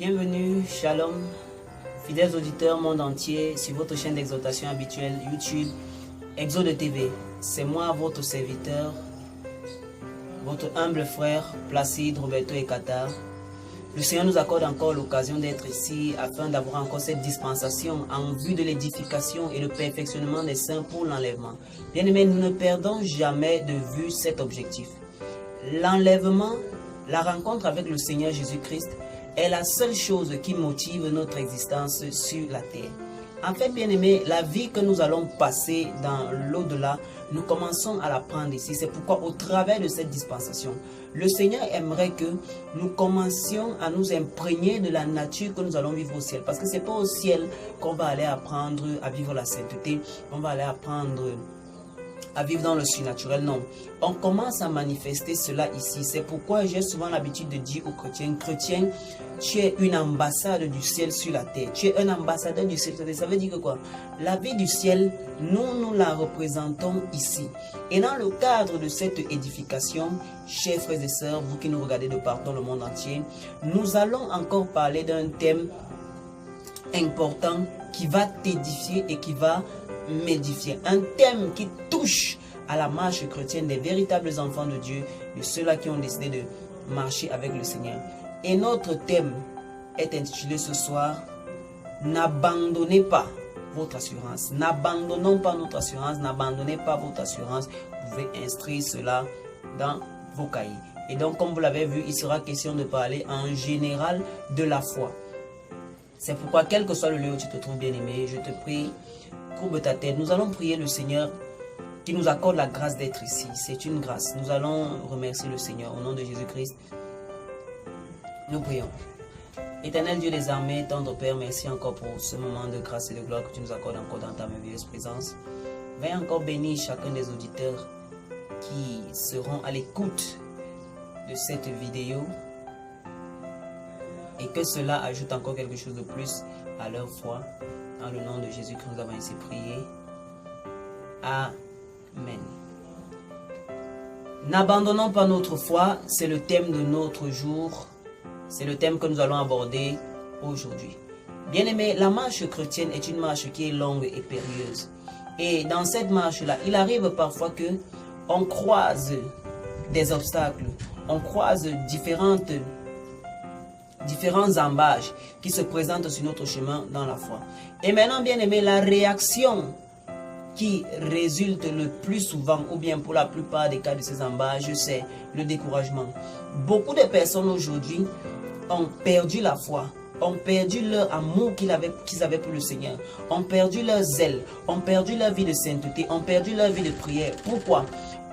Bienvenue, Shalom, fidèles auditeurs monde entier sur votre chaîne d'exaltation habituelle YouTube, Exode TV. C'est moi, votre serviteur, votre humble frère Placide Roberto Ekata. Le Seigneur nous accorde encore l'occasion d'être ici afin d'avoir encore cette dispensation en vue de l'édification et le perfectionnement des saints pour l'enlèvement. Bien-aimés, nous ne perdons jamais de vue cet objectif. L'enlèvement, la rencontre avec le Seigneur Jésus-Christ est la seule chose qui motive notre existence sur la terre. En fait, bien-aimés, la vie que nous allons passer dans l'au-delà, nous commençons à la prendre ici. C'est pourquoi, au travers de cette dispensation, le Seigneur aimerait que nous commencions à nous imprégner de la nature que nous allons vivre au ciel. Parce que ce n'est pas au ciel qu'on va aller apprendre à vivre la sainteté, on va aller apprendre à vivre dans le surnaturel, non. On commence à manifester cela ici. C'est pourquoi j'ai souvent l'habitude de dire aux chrétiens, tu es une ambassade du ciel sur la terre. Tu es un ambassadeur du ciel sur la terre. Ça veut dire que quoi? La vie du ciel, nous la représentons ici. Et dans le cadre de cette édification, chers frères et sœurs, vous qui nous regardez de partout dans le monde entier, nous allons encore parler d'un thème important qui va t'édifier et qui va m'édifier. Un thème qui touche à la marche chrétienne des véritables enfants de Dieu, de ceux-là qui ont décidé de marcher avec le Seigneur. Et notre thème est intitulé ce soir, n'abandonnez pas votre assurance. N'abandonnons pas notre assurance, n'abandonnez pas votre assurance. Vous pouvez inscrire cela dans vos cahiers. Et donc, comme vous l'avez vu, il sera question de parler en général de la foi. C'est pourquoi, quel que soit le lieu où tu te trouves, bien-aimé, je te prie, courbe ta tête. Nous allons prier le Seigneur qui nous accorde la grâce d'être ici. C'est une grâce. Nous allons remercier le Seigneur au nom de Jésus-Christ. Nous prions. Éternel Dieu des armées, tendre Père, merci encore pour ce moment de grâce et de gloire que tu nous accordes encore dans ta merveilleuse présence. Viens encore bénir chacun des auditeurs qui seront à l'écoute de cette vidéo et que cela ajoute encore quelque chose de plus à leur foi. Dans le nom de Jésus-Christ, nous avons ainsi prié. Amen. N'abandonnons pas notre foi, c'est le thème de notre jour. C'est le thème que nous allons aborder aujourd'hui. Bien-aimés, la marche chrétienne est une marche qui est longue et périlleuse. Et dans cette marche-là, il arrive parfois que on croise des obstacles, on croise différents embages qui se présentent sur notre chemin dans la foi. Et maintenant, bien aimé, la réaction qui résulte le plus souvent, ou bien pour la plupart des cas de ces embages, c'est le découragement. Beaucoup de personnes aujourd'hui ont perdu la foi, ont perdu leur amour qu'ils avaient pour le Seigneur, ont perdu leur zèle, ont perdu leur vie de sainteté, ont perdu leur vie de prière. Pourquoi?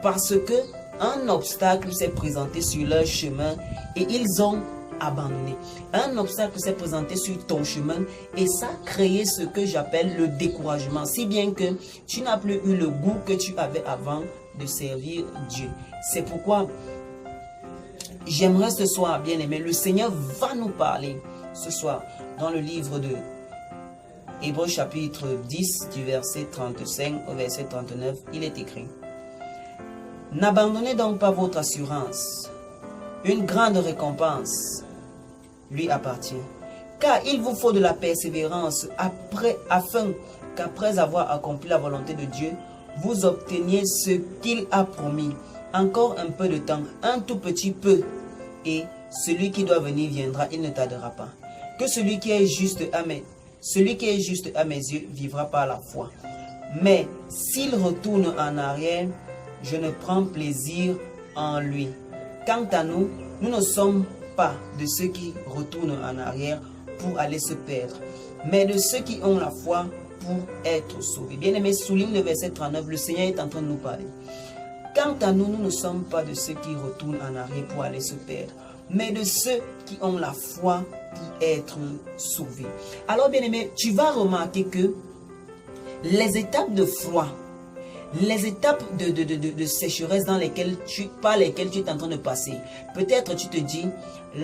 Parce que un obstacle s'est présenté sur leur chemin et ils ont abandonné. Un obstacle s'est présenté sur ton chemin et ça a créé ce que j'appelle le découragement. Si bien que tu n'as plus eu le goût que tu avais avant de servir Dieu. C'est pourquoi j'aimerais ce soir, bien aimé, le Seigneur va nous parler ce soir dans le livre de Hébreux chapitre 10 du verset 35 au verset 39. Il est écrit: n'abandonnez donc pas votre assurance. Une grande récompense lui appartient. Car il vous faut de la persévérance afin qu'après avoir accompli la volonté de Dieu, vous obteniez ce qu'il a promis. Encore un peu de temps, un tout petit peu, et celui qui doit venir viendra, il ne tardera pas. Que celui qui est juste à mes yeux vivra par la foi. Mais s'il retourne en arrière, je ne prends plaisir en lui. Quant à nous, nous ne sommes pas de ceux qui retournent en arrière pour aller se perdre, mais de ceux qui ont la foi pour être sauvés. Bien-aimés, souligne le verset 39, le Seigneur est en train de nous parler. Quant à nous, nous ne sommes pas de ceux qui retournent en arrière pour aller se perdre, mais de ceux qui ont la foi pour être sauvés. Alors, bien-aimés, tu vas remarquer que les étapes de foi, les étapes de sécheresse par lesquelles tu es en train de passer. Peut-être tu te dis,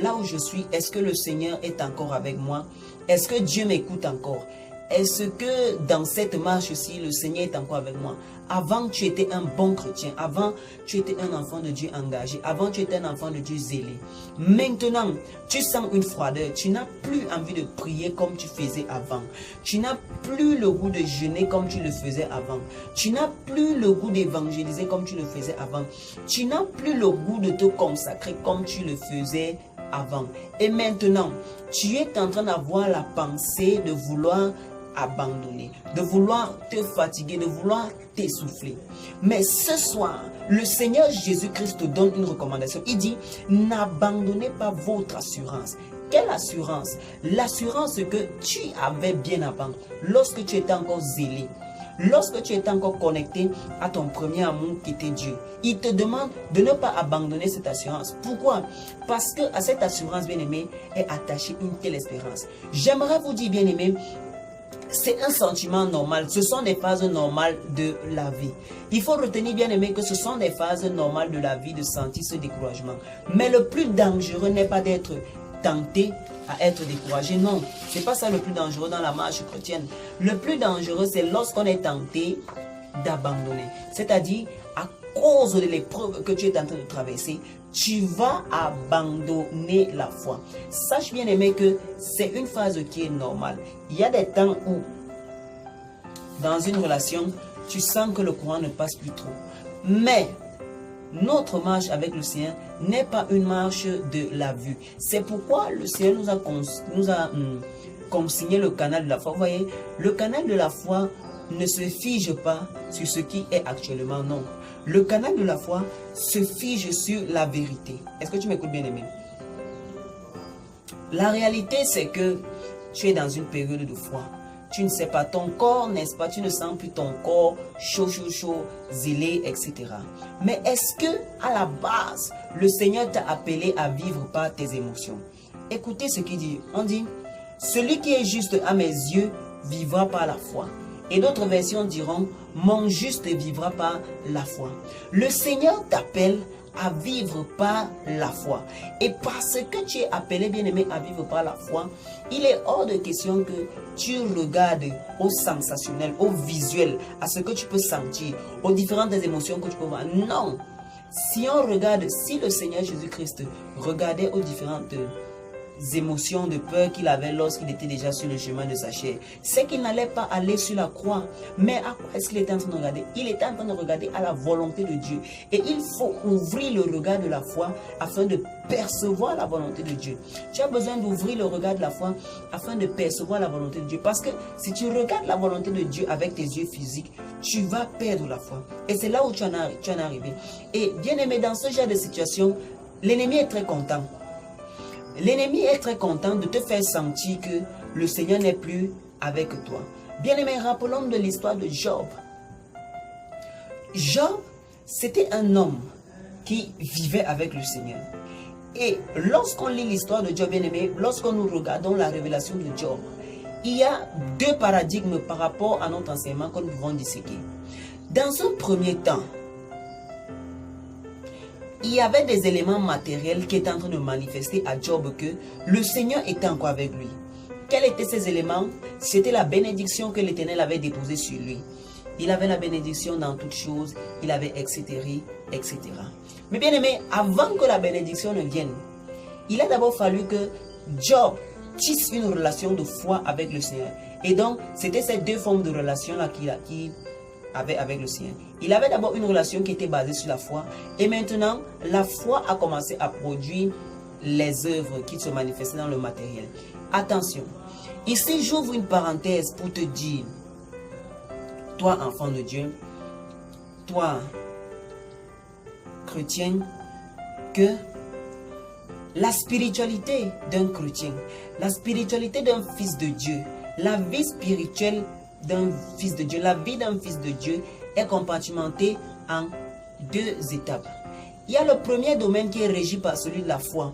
là où je suis, est-ce que le Seigneur est encore avec moi? Est-ce que Dieu m'écoute encore? est-ce que dans cette marche-ci, le Seigneur est encore avec moi? Avant, tu étais un bon chrétien. Avant, tu étais un enfant de Dieu engagé. Avant, tu étais un enfant de Dieu zélé. Maintenant, tu sens une froideur. Tu n'as plus envie de prier comme tu faisais avant. Tu n'as plus le goût de jeûner comme tu le faisais avant. Tu n'as plus le goût d'évangéliser comme tu le faisais avant. Tu n'as plus le goût de te consacrer comme tu le faisais avant. Et maintenant, tu es en train d'avoir la pensée de vouloir abandonner, de vouloir te fatiguer, de vouloir t'essouffler. Mais ce soir, le Seigneur Jésus-Christ te donne une recommandation. Il dit, n'abandonnez pas votre assurance. Quelle assurance? L'assurance que tu avais bien avant, lorsque tu étais encore zélé, lorsque tu étais encore connecté à ton premier amour qui était Dieu. Il te demande de ne pas abandonner cette assurance. Pourquoi? Parce que à cette assurance, bien-aimé, est attachée une telle espérance. J'aimerais vous dire, bien-aimé, c'est un sentiment normal. Ce sont des phases normales de la vie. Il faut retenir, bien aimé, que ce sont des phases normales de la vie de sentir ce découragement. Mais le plus dangereux n'est pas d'être tenté à être découragé. Non, c'est pas ça le plus dangereux dans la marche chrétienne. Le plus dangereux, c'est lorsqu'on est tenté d'abandonner. C'est-à-dire, à cause de l'épreuve que tu es en train de traverser, tu vas abandonner la foi. Sache bien aimé que c'est une phase qui est normale. Il y a des temps où, dans une relation, tu sens que le courant ne passe plus trop. Mais notre marche avec le Seigneur n'est pas une marche de la vue. C'est pourquoi le Seigneur nous a consigné le canal de la foi. Vous voyez, le canal de la foi ne se fige pas sur ce qui est actuellement, non. Le canal de la foi se fige sur la vérité. Est-ce que tu m'écoutes bien aimé? La réalité, c'est que tu es dans une période de foi. Tu ne sais pas, ton corps, n'est-ce pas? Tu ne sens plus ton corps chaud, zélé, etc. Mais est-ce que, à la base, le Seigneur t'a appelé à vivre par tes émotions? Écoutez ce qu'il dit. On dit, celui qui est juste à mes yeux vivra par la foi. Et d'autres versions diront, mon juste vivra par la foi. Le Seigneur t'appelle à vivre par la foi. Et parce que tu es appelé, bien-aimé, à vivre par la foi, il est hors de question que tu regardes au sensationnel, au visuel, à ce que tu peux sentir, aux différentes émotions que tu peux voir. Non. Si on regarde, si le Seigneur Jésus-Christ regardait aux différentes émotions de peur qu'il avait lorsqu'il était déjà sur le chemin de sa chair, c'est qu'il n'allait pas aller sur la croix. Mais à quoi est-ce qu'il était en train de regarder? Il était en train de regarder à la volonté de Dieu. Et il faut ouvrir le regard de la foi afin de percevoir la volonté de Dieu. Tu as besoin d'ouvrir le regard de la foi afin de percevoir la volonté de Dieu. Parce que si tu regardes la volonté de Dieu avec tes yeux physiques, tu vas perdre la foi. Et c'est là où tu en es arrivé. Et bien aimé, dans ce genre de situation, l'ennemi est très content. L'ennemi est très content de te faire sentir que le Seigneur n'est plus avec toi. Bien-aimé, rappelons de l'histoire de Job. Job, c'était un homme qui vivait avec le Seigneur. Et lorsqu'on lit l'histoire de Job, bien-aimé, lorsqu'on nous regardons la révélation de Job, il y a deux paradigmes par rapport à notre enseignement que nous pouvons disséquer. Dans un premier temps, il y avait des éléments matériels qui étaient en train de manifester à Job que le Seigneur était encore avec lui. Quels étaient ces éléments? C'était la bénédiction que l'Éternel avait déposée sur lui. Il avait la bénédiction dans toutes choses, il avait etc. etc. Mais bien aimé, avant que la bénédiction ne vienne, il a d'abord fallu que Job tisse une relation de foi avec le Seigneur. Et donc, c'était ces deux formes de relation-là qu'il avait avec le Seigneur. Il avait d'abord une relation qui était basée sur la foi. Et maintenant, la foi a commencé à produire les œuvres qui se manifestaient dans le matériel. Attention. Ici, j'ouvre une parenthèse pour te dire, toi, enfant de Dieu, toi, chrétien, que la spiritualité d'un chrétien, la spiritualité d'un fils de Dieu, la vie spirituelle d'un fils de Dieu, la vie d'un fils de Dieu est compartimentée en deux étapes. Il y a le premier domaine qui est régi par celui de la foi.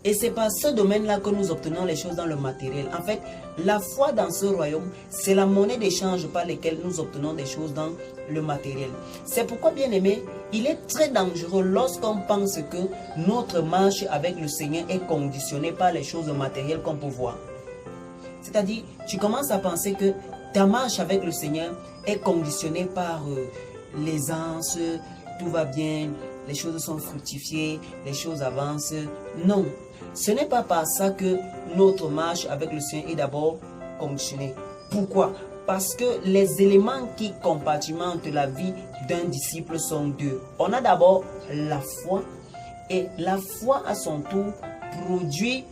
Et c'est par ce domaine-là que nous obtenons les choses dans le matériel. En fait, la foi dans ce royaume, c'est la monnaie d'échange par laquelle nous obtenons des choses dans le matériel. C'est pourquoi, bien aimé, il est très dangereux lorsqu'on pense que notre marche avec le Seigneur est conditionnée par les choses matérielles qu'on peut voir. C'est-à-dire, tu commences à penser que ta marche avec le Seigneur est conditionnée par l'aisance, tout va bien, les choses sont fructifiées, les choses avancent. Non, ce n'est pas par ça que notre marche avec le Seigneur est d'abord conditionnée. Pourquoi? Parce que les éléments qui compartimentent la vie d'un disciple sont deux. On a d'abord la foi, et la foi à son tour produit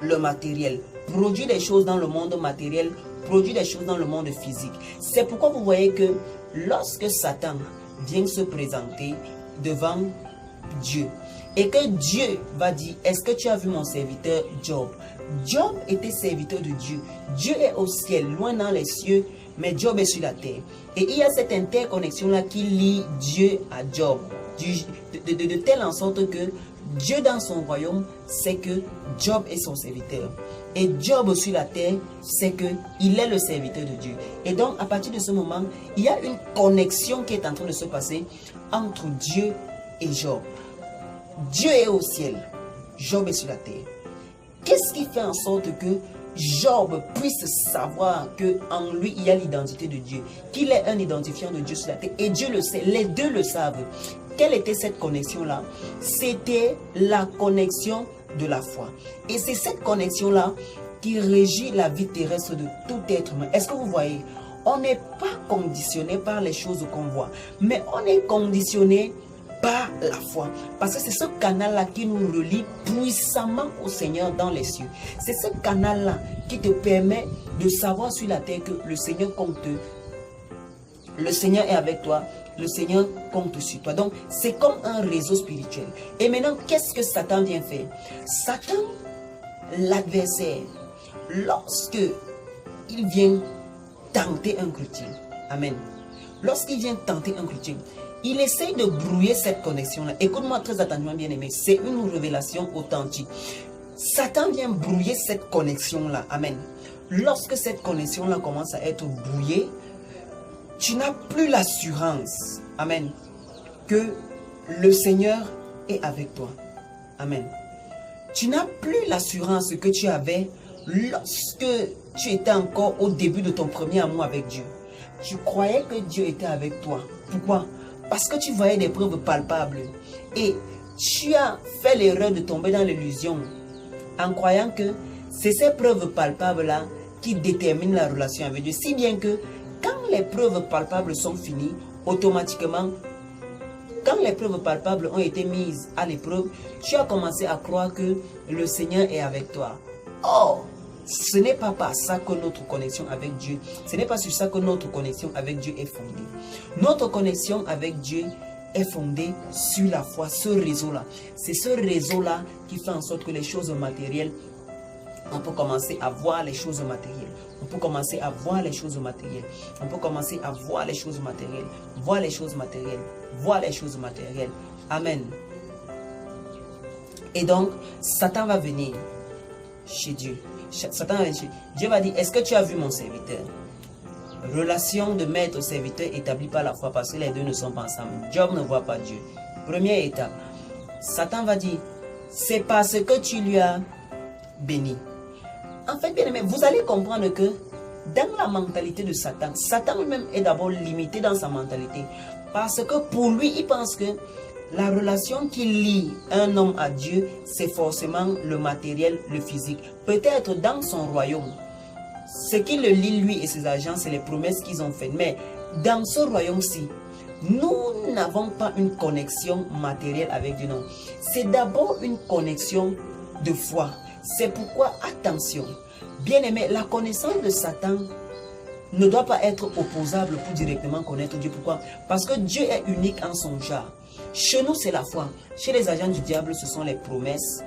le matériel, produit des choses dans le monde matériel, produit des choses dans le monde physique. C'est pourquoi vous voyez que lorsque Satan vient se présenter devant Dieu et que Dieu va dire, est-ce que tu as vu mon serviteur Job? Job était serviteur de Dieu. Dieu est au ciel, loin dans les cieux, mais Job est sur la terre. Et il y a cette interconnexion-là qui lie Dieu à Job, de telle en sorte que Dieu dans son royaume sait que Job est son serviteur. Et Job sur la terre sait qu'il est le serviteur de Dieu. Et donc à partir de ce moment, il y a une connexion qui est en train de se passer entre Dieu et Job. Dieu est au ciel, Job est sur la terre. Qu'est-ce qui fait en sorte que Job puisse savoir qu'en lui il y a l'identité de Dieu, qu'il est un identifiant de Dieu sur la terre, et Dieu le sait, les deux le savent. Quelle était cette connexion-là? C'était la connexion de la foi. Et c'est cette connexion-là qui régit la vie terrestre de tout être humain. Est-ce que vous voyez? On n'est pas conditionné par les choses qu'on voit, mais on est conditionné par la foi. Parce que c'est ce canal-là qui nous relie puissamment au Seigneur dans les cieux. C'est ce canal-là qui te permet de savoir sur la terre que le Seigneur compte. Le Seigneur est avec toi. Le Seigneur compte sur toi. Donc, c'est comme un réseau spirituel. Et maintenant, qu'est-ce que Satan vient faire? Satan, l'adversaire, lorsque il vient tenter un chrétien, amen. Lorsqu'il vient tenter un chrétien, il essaye de brouiller cette connexion-là. Écoute-moi très attentivement, bien-aimé. C'est une révélation authentique. Satan vient brouiller cette connexion-là. Amen. Lorsque cette connexion-là commence à être brouillée, tu n'as plus l'assurance, amen, que le Seigneur est avec toi. Amen. Tu n'as plus l'assurance que tu avais lorsque tu étais encore au début de ton premier amour avec Dieu. Tu croyais que Dieu était avec toi. Pourquoi? Parce que tu voyais des preuves palpables. Et tu as fait l'erreur de tomber dans l'illusion en croyant que c'est ces preuves palpables-là qui déterminent la relation avec Dieu. Si bien que quand les preuves palpables sont finies, automatiquement, quand les preuves palpables ont été mises à l'épreuve, tu as commencé à croire que le Seigneur est avec toi. Or, ce n'est pas par ça que notre connexion avec Dieu, ce n'est pas sur ça que notre connexion avec Dieu est fondée. Notre connexion avec Dieu est fondée sur la foi, ce réseau-là. C'est ce réseau-là qui fait en sorte que les choses matérielles, on peut commencer à voir les choses matérielles. On peut commencer à voir les choses matérielles. On peut commencer à voir les choses matérielles. Voir les choses matérielles. Voir les choses matérielles. Amen. Et donc, Satan va venir chez Dieu. Satan va venir chez Dieu. Dieu va dire, est-ce que tu as vu mon serviteur? Relation de maître-serviteur établie par la foi, parce que les deux ne sont pas ensemble. Job ne voit pas Dieu. Première étape. Satan va dire, c'est parce que tu lui as béni. En fait, bien aimé, vous allez comprendre que dans la mentalité de Satan, Satan lui-même est d'abord limité dans sa mentalité. Parce que pour lui, il pense que la relation qui lie un homme à Dieu, c'est forcément le matériel, le physique. Peut-être dans son royaume, ce qui le lie lui et ses agents, c'est les promesses qu'ils ont faites. Mais dans ce royaume-ci, nous n'avons pas une connexion matérielle avec Dieu, non. C'est d'abord une connexion de foi. C'est pourquoi, attention, bien aimé, la connaissance de Satan ne doit pas être opposable pour directement connaître Dieu. Pourquoi? Parce que Dieu est unique en son genre. Chez nous, c'est la foi. Chez les agents du diable, ce sont les promesses.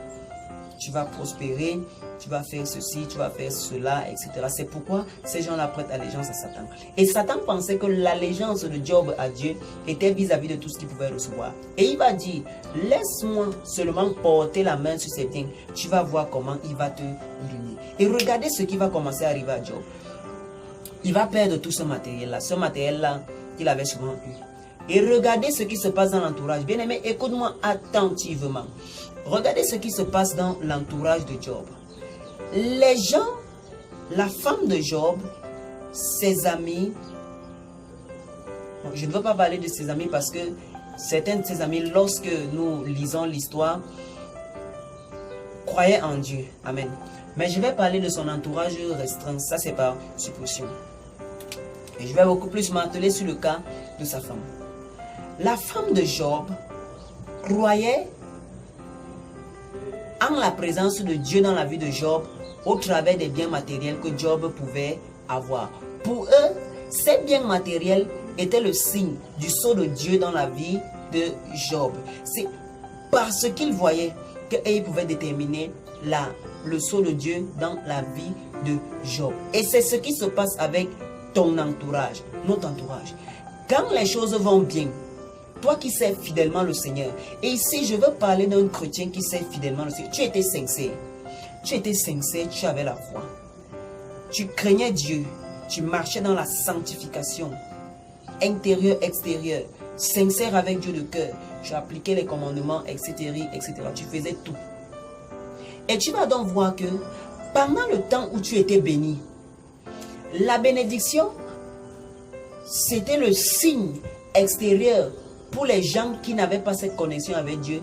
Tu vas prospérer, tu vas faire ceci, tu vas faire cela, etc. C'est pourquoi ces gens-là prêtent allégeance à Satan. Et Satan pensait que l'allégeance de Job à Dieu était vis-à-vis de tout ce qu'il pouvait recevoir. Et il va dire, laisse-moi seulement porter la main sur ces biens. Tu vas voir comment il va te ruiner. Et regardez ce qui va commencer à arriver à Job. Il va perdre tout ce matériel-là. Ce matériel-là qu'il avait souvent eu. Et regardez ce qui se passe dans l'entourage. Bien aimé, écoute-moi attentivement. Regardez ce qui se passe dans l'entourage de Job. Les gens, la femme de Job ses amis, je ne veux pas parler de ses amis parce que certains de ses amis, lorsque nous lisons l'histoire, croyaient en Dieu. Amen. Mais je vais parler de son entourage restreint. Ça, c'est par supposition. Et je vais beaucoup plus m'atteler sur le cas de sa femme. La femme de Job croyait en la présence de Dieu dans la vie de Job au travers des biens matériels que Job pouvait avoir. Pour eux, ces biens matériels étaient le signe du sceau de Dieu dans la vie de Job. C'est parce qu'ils voyaient qu'ils pouvaient déterminer le sceau de Dieu dans la vie de Job. Et c'est ce qui se passe avec ton entourage, notre entourage. Quand les choses vont bien, toi qui sais fidèlement le Seigneur, et ici je veux parler d'un chrétien qui sait fidèlement le Seigneur, tu étais sincère, tu avais la foi, tu craignais Dieu, tu marchais dans la sanctification, intérieur, extérieur, sincère avec Dieu de cœur, tu appliquais les commandements, etc., etc., tu faisais tout. Et tu vas donc voir que pendant le temps où tu étais béni, la bénédiction, c'était le signe extérieur pour les gens qui n'avaient pas cette connexion avec Dieu,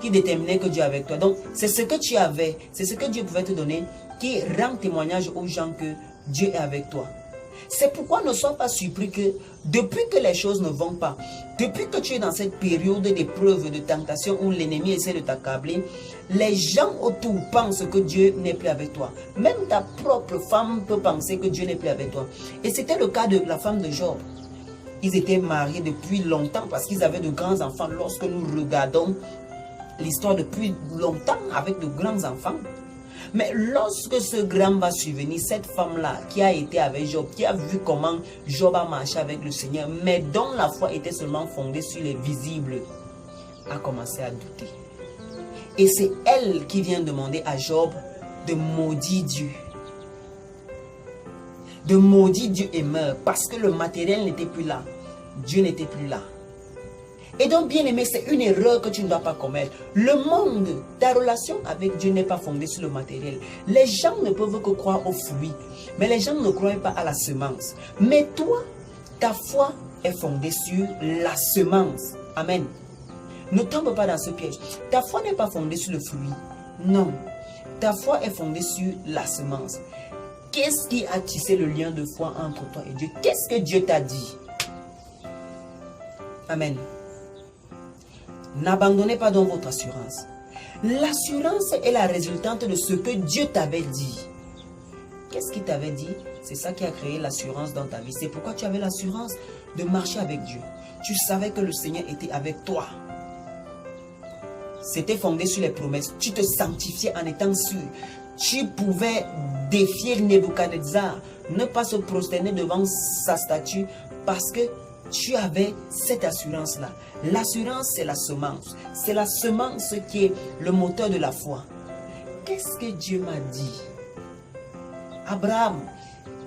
qui déterminaient que Dieu est avec toi. Donc, c'est ce que tu avais, c'est ce que Dieu pouvait te donner, qui rend témoignage aux gens que Dieu est avec toi. C'est pourquoi ne sois pas surpris que depuis que les choses ne vont pas, depuis que tu es dans cette période d'épreuve, de tentation où l'ennemi essaie de t'accabler, les gens autour pensent que Dieu n'est plus avec toi. Même ta propre femme peut penser que Dieu n'est plus avec toi. Et c'était le cas de la femme de Job. Ils étaient mariés depuis longtemps parce qu'ils avaient de grands enfants. Lorsque nous regardons l'histoire depuis longtemps avec de grands enfants. Mais lorsque ce drame va survenir, cette femme-là qui a été avec Job, qui a vu comment Job a marché avec le Seigneur, mais dont la foi était seulement fondée sur les visibles, a commencé à douter. Et c'est elle qui vient demander à Job de maudire Dieu. De maudire Dieu et meurt parce que le matériel n'était plus là. Dieu n'était plus là. Et donc, bien aimé, c'est une erreur que tu ne dois pas commettre. Le monde, ta relation avec Dieu n'est pas fondée sur le matériel. Les gens ne peuvent que croire aux fruits, mais les gens ne croient pas à la semence. Mais toi, ta foi est fondée sur la semence. Amen. Ne tombe pas dans ce piège. Ta foi n'est pas fondée sur le fruit. Non. Ta foi est fondée sur la semence. Qu'est-ce qui a tissé le lien de foi entre toi et Dieu? Qu'est-ce que Dieu t'a dit? Amen. N'abandonnez pas donc votre assurance. L'assurance est la résultante de ce que Dieu t'avait dit. Qu'est-ce qu'il t'avait dit? C'est ça qui a créé l'assurance dans ta vie. C'est pourquoi tu avais l'assurance de marcher avec Dieu. Tu savais que le Seigneur était avec toi. C'était fondé sur les promesses. Tu te sanctifiais en étant sûr. Tu pouvais défier Nebuchadnezzar, ne pas se prosterner devant sa statue parce que tu avais cette assurance-là. L'assurance, c'est la semence. C'est la semence qui est le moteur de la foi. Qu'est-ce que Dieu m'a dit? Abraham,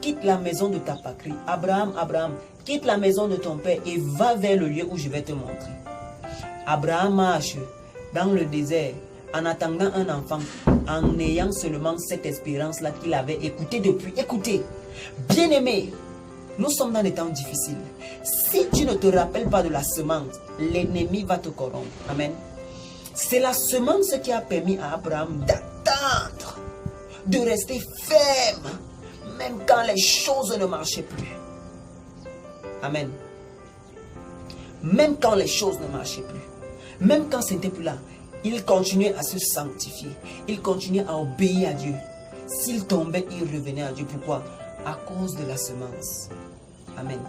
quitte la maison de ta patrie. Abraham, quitte la maison de ton père et va vers le lieu où je vais te montrer. Abraham marche dans le désert en attendant un enfant, en ayant seulement cette espérance-là qu'il avait écoutée depuis. Écoutez, bien-aimé, nous sommes dans des temps difficiles. Si tu ne te rappelles pas de la semence, l'ennemi va te corrompre. Amen. C'est la semence qui a permis à Abraham d'attendre, de rester ferme, même quand les choses ne marchaient plus. Amen. Même quand les choses ne marchaient plus. Même quand ce n'était plus là. Il continuait à se sanctifier. Il continuait à obéir à Dieu. S'il tombait, il revenait à Dieu. Pourquoi? À cause de la semence. Amen.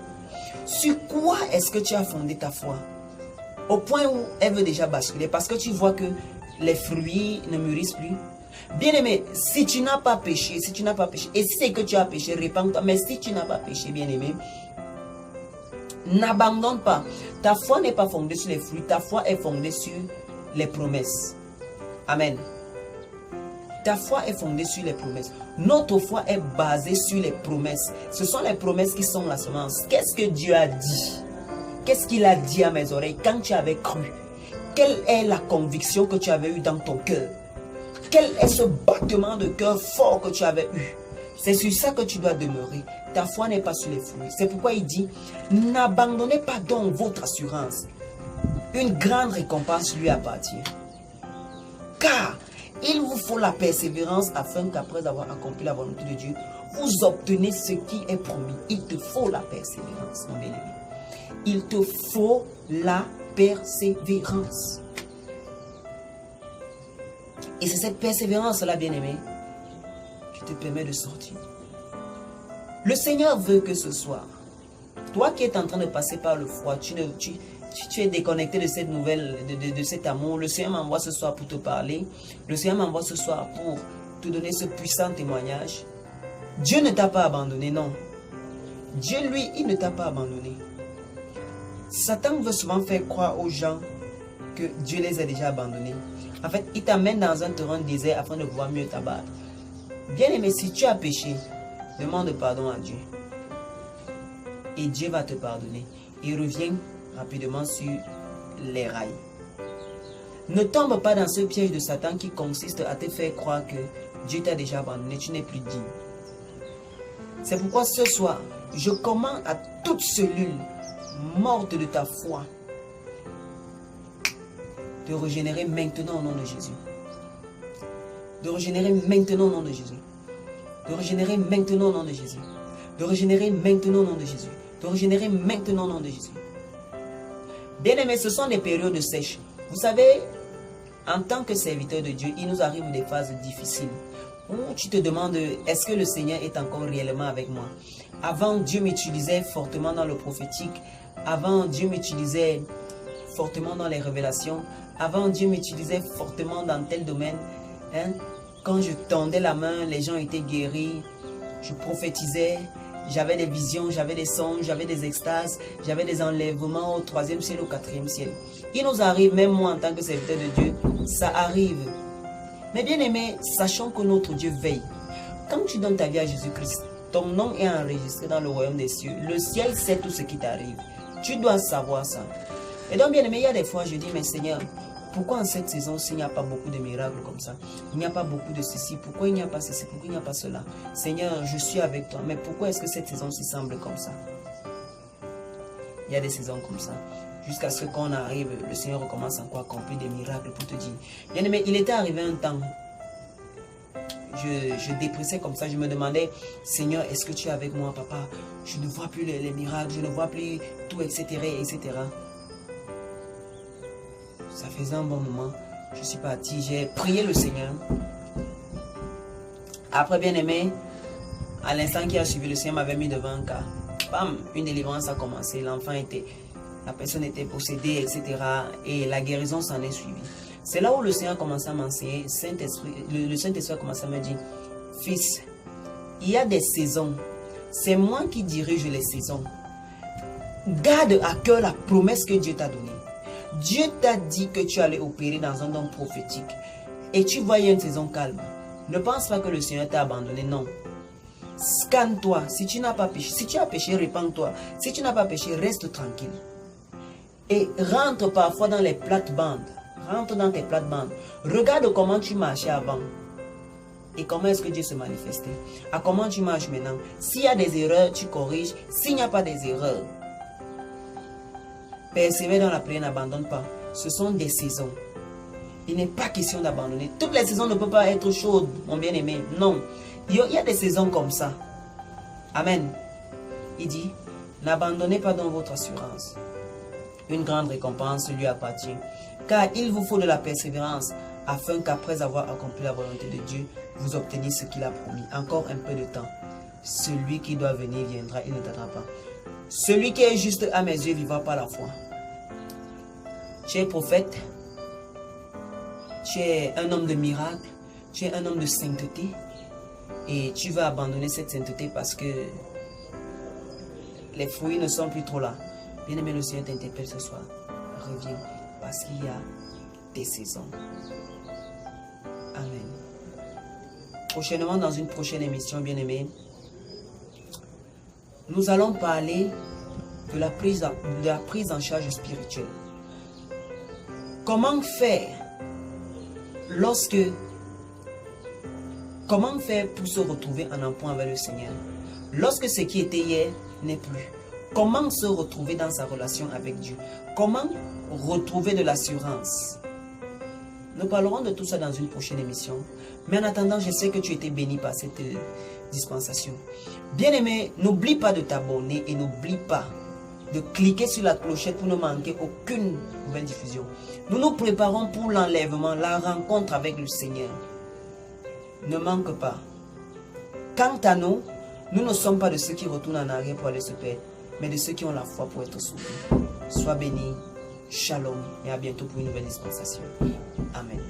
Sur quoi est-ce que tu as fondé ta foi? Au point où elle veut déjà basculer. Parce que tu vois que les fruits ne mûrissent plus. Bien-aimé, si tu n'as pas péché, et si c'est que tu as péché, répands-toi. Mais si tu n'as pas péché, bien-aimé, n'abandonne pas. Ta foi n'est pas fondée sur les fruits. Ta foi est fondée sur les promesses. Amen. Ta foi est fondée sur les promesses. Notre foi est basée sur les promesses. Ce sont les promesses qui sont la semence. Qu'est-ce que Dieu a dit? Qu'est-ce qu'il a dit à mes oreilles quand tu avais cru? Quelle est la conviction que tu avais eue dans ton cœur? Quel est ce battement de cœur fort que tu avais eu? C'est sur ça que tu dois demeurer. Ta foi n'est pas sur les fruits. C'est pourquoi il dit, n'abandonnez pas donc votre assurance. Une grande récompense lui appartient. Car il vous faut la persévérance afin qu'après avoir accompli la volonté de Dieu, vous obtenez ce qui est promis. Il te faut la persévérance, mon bien-aimé. Il te faut la persévérance. Et c'est cette persévérance-là, bien-aimé, qui te permet de sortir. Le Seigneur veut que ce soir, toi qui es en train de passer par le froid, tu es déconnecté de cette nouvelle, de cet amour. Le Seigneur m'envoie ce soir pour te parler. Le Seigneur m'envoie ce soir pour te donner ce puissant témoignage. Dieu ne t'a pas abandonné, non. Dieu, lui, il ne t'a pas abandonné. Satan veut souvent faire croire aux gens que Dieu les a déjà abandonnés. En fait, il t'amène dans un terrain désert afin de pouvoir mieux t'abattre. Bien-aimé, si tu as péché, demande pardon à Dieu. Et Dieu va te pardonner. Et reviens rapidement sur les rails. Ne tombe pas dans ce piège de Satan qui consiste à te faire croire que Dieu t'a déjà abandonné, tu n'es plus digne. C'est pourquoi ce soir, je commande à toute cellule morte de ta foi de régénérer maintenant au nom de Jésus. De régénérer maintenant au nom de Jésus. De régénérer maintenant au nom de Jésus. De régénérer maintenant au nom de Jésus. De régénérer maintenant au nom de Jésus. Bien-aimés, ce sont des périodes sèches. Vous savez, en tant que serviteur de Dieu, il nous arrive des phases difficiles où tu te demandes, est-ce que le Seigneur est encore réellement avec moi? Avant, Dieu m'utilisait fortement dans le prophétique. Avant, Dieu m'utilisait fortement dans les révélations. Avant, Dieu m'utilisait fortement dans tel domaine. Quand je tendais la main, les gens étaient guéris. Je prophétisais. J'avais des visions, j'avais des songes, j'avais des extases, j'avais des enlèvements au 3e ciel, au 4e ciel. Il nous arrive, même moi en tant que serviteur de Dieu, ça arrive. Mais bien aimé, sachons que notre Dieu veille. Quand tu donnes ta vie à Jésus-Christ, ton nom est enregistré dans le royaume des cieux. Le ciel sait tout ce qui t'arrive. Tu dois savoir ça. Et donc bien aimé, il y a des fois je dis, mais Seigneur, pourquoi en cette saison-ci, il n'y a pas beaucoup de miracles comme ça? Il n'y a pas beaucoup de ceci. Pourquoi il n'y a pas ceci? Pourquoi il n'y a pas cela? Seigneur, je suis avec toi. Mais pourquoi est-ce que cette saison-ci semble comme ça? Il y a des saisons comme ça. Jusqu'à ce qu'on arrive, le Seigneur recommence encore à accomplir des miracles pour te dire. Bien aimé, il était arrivé un temps. Je dépressais comme ça. Je me demandais, Seigneur, est-ce que tu es avec moi, papa? Je ne vois plus les miracles. Je ne vois plus tout, etc., etc. Ça faisait un bon moment. Je suis parti, j'ai prié le Seigneur. Après, bien aimé, à l'instant qui a suivi, le Seigneur m'avait mis devant un cas. Bam, une délivrance a commencé. La personne était possédée, etc. Et la guérison s'en est suivie. C'est là où le Seigneur a commencé à m'enseigner. Le Saint-Esprit a commencé à me dire, fils, il y a des saisons. C'est moi qui dirige les saisons. Garde à cœur la promesse que Dieu t'a donnée. Dieu t'a dit que tu allais opérer dans un don prophétique. Et tu voyais une saison calme. Ne pense pas que le Seigneur t'a abandonné, non. Scanne-toi. Si tu n'as pas péché, si tu as péché, répands-toi. Si tu n'as pas péché, reste tranquille. Et rentre parfois dans les plates-bandes. Rentre dans tes plates-bandes. Regarde comment tu marchais avant. Et comment est-ce que Dieu se manifestait. À comment tu marches maintenant. S'il y a des erreurs, tu corriges. S'il n'y a pas des erreurs, persévère dans la prière, n'abandonne pas. Ce sont des saisons. Il n'est pas question d'abandonner. Toutes les saisons ne peuvent pas être chaudes, mon bien-aimé. Non. Il y a des saisons comme ça. Amen. Il dit, n'abandonnez pas dans votre assurance. Une grande récompense lui appartient. Car il vous faut de la persévérance, afin qu'après avoir accompli la volonté de Dieu, vous obteniez ce qu'il a promis. Encore un peu de temps. Celui qui doit venir viendra, il ne tardera pas. Celui qui est juste à mes yeux vivra par la foi. Tu es prophète. Tu es un homme de miracle. Tu es un homme de sainteté. Et tu vas abandonner cette sainteté parce que les fruits ne sont plus trop là. Bien-aimé, le Seigneur t'interpelle ce soir. Reviens parce qu'il y a des saisons. Amen. Prochainement, dans une prochaine émission, bien-aimé, nous allons parler de la prise en charge spirituelle. Comment faire lorsque Comment faire pour se retrouver en un point avec le Seigneur? Lorsque ce qui était hier n'est plus. Comment se retrouver dans sa relation avec Dieu? Comment retrouver de l'assurance? Nous parlerons de tout ça dans une prochaine émission. Mais en attendant, je sais que tu étais béni par cette dispensation. Bien-aimé, n'oublie pas de t'abonner et n'oublie pas de cliquer sur la clochette pour ne manquer aucune nouvelle diffusion. Nous nous préparons pour l'enlèvement, la rencontre avec le Seigneur. Ne manque pas. Quant à nous, nous ne sommes pas de ceux qui retournent en arrière pour aller se perdre, mais de ceux qui ont la foi pour être sauvés. Sois béni, shalom et à bientôt pour une nouvelle dispensation. Amen.